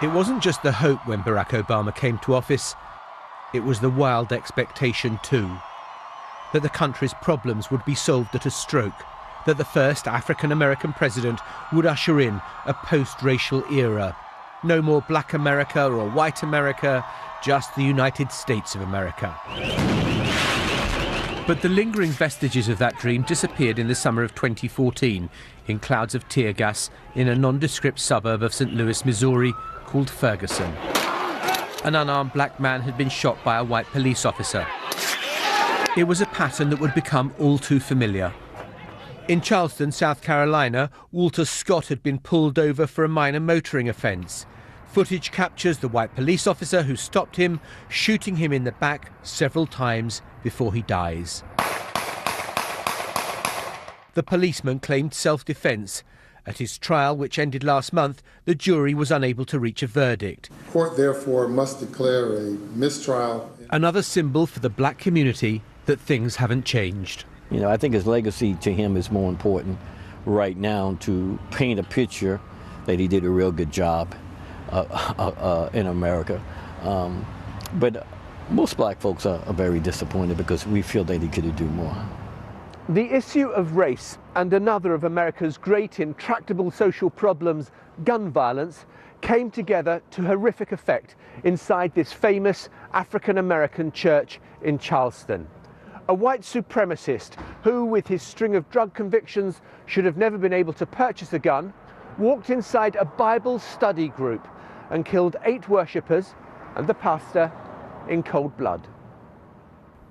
It wasn't just the hope when Barack Obama came to office, it was the wild expectation too, that the country's problems would be solved at a stroke, that the first African-American president would usher in a post-racial era. No more black America or white America, just the United States of America. But the lingering vestiges of that dream disappeared in the summer of 2014 in clouds of tear gas in a nondescript suburb of St. Louis, Missouri called Ferguson. An unarmed black man had been shot by a white police officer. It was a pattern that would become all too familiar. In Charleston, South Carolina, Walter Scott had been pulled over for a minor motoring offence. Footage captures the white police officer who stopped him, shooting him in the back several times before he dies. The policeman claimed self-defence. At his trial, which ended last month, the jury was unable to reach a verdict. The court, therefore, must declare a mistrial. Another symbol for the black community that things haven't changed. You know, I think his legacy to him is more important right now, to paint a picture that he did a real good job in America. But most black folks are very disappointed because we feel that he could do more. The issue of race and another of America's great intractable social problems, gun violence, came together to horrific effect inside this famous African-American church in Charleston. A white supremacist who, with his string of drug convictions, should have never been able to purchase a gun, walked inside a Bible study group and killed 8 worshippers and the pastor in cold blood.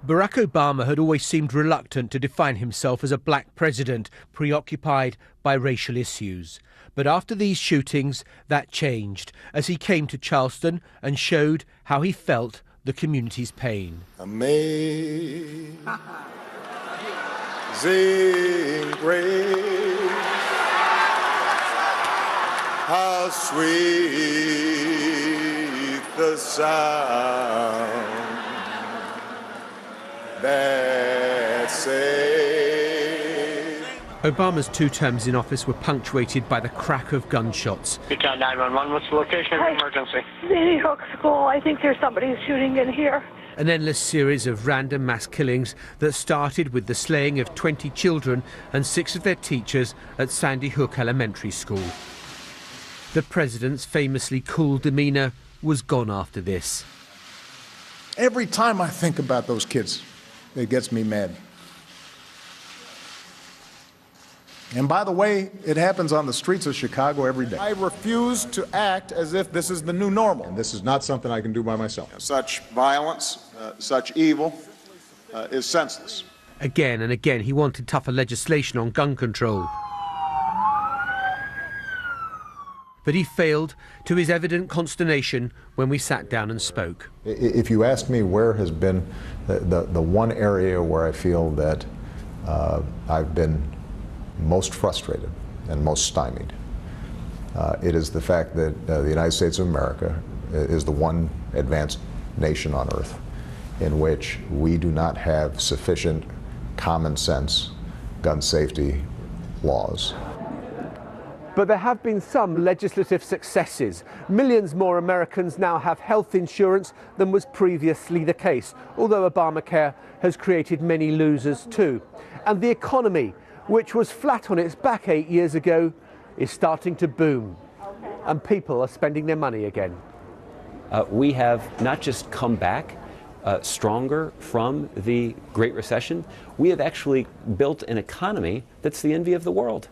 Barack Obama had always seemed reluctant to define himself as a black president preoccupied by racial issues. But after these shootings, that changed as he came to Charleston and showed how he felt the community's pain. Amazing grace, how sweet the sound that saved. Obama's 2 terms in office were punctuated by the crack of gunshots. Newtown 911, what's the location of the emergency? Sandy Hook School. I think there's somebody shooting in here. An endless series of random mass killings that started with the slaying of 20 children and 6 of their teachers at Sandy Hook Elementary School. The president's famously cool demeanor was gone after this. Every time I think about those kids, it gets me mad. And by the way, it happens on the streets of Chicago every day. I refuse to act as if this is the new normal. And this is not something I can do by myself. Such violence, such evil is senseless. Again and again, he wanted tougher legislation on gun control. But he failed, to his evident consternation, when we sat down and spoke. If you ask me where has been the one area where I feel that I've been most frustrated and most stymied, it is the fact that the United States of America is the one advanced nation on earth in which we do not have sufficient common sense gun safety laws. But there have been some legislative successes. Millions more Americans now have health insurance than was previously the case, although Obamacare has created many losers too. And the economy, which was flat on its back 8 years ago, is starting to boom. And people are spending their money again. We have not just come back stronger from the Great Recession, we have actually built an economy that's the envy of the world.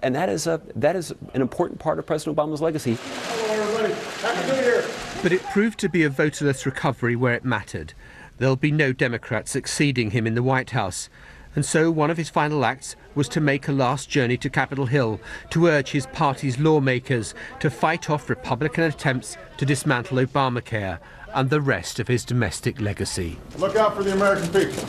And that is an important part of President Obama's legacy. Hello, everybody. Happy New Year. But it proved to be a voterless recovery where it mattered. There'll be no Democrats succeeding him in the White House. And so one of his final acts was to make a last journey to Capitol Hill to urge his party's lawmakers to fight off Republican attempts to dismantle Obamacare and the rest of his domestic legacy. Look out for the American people.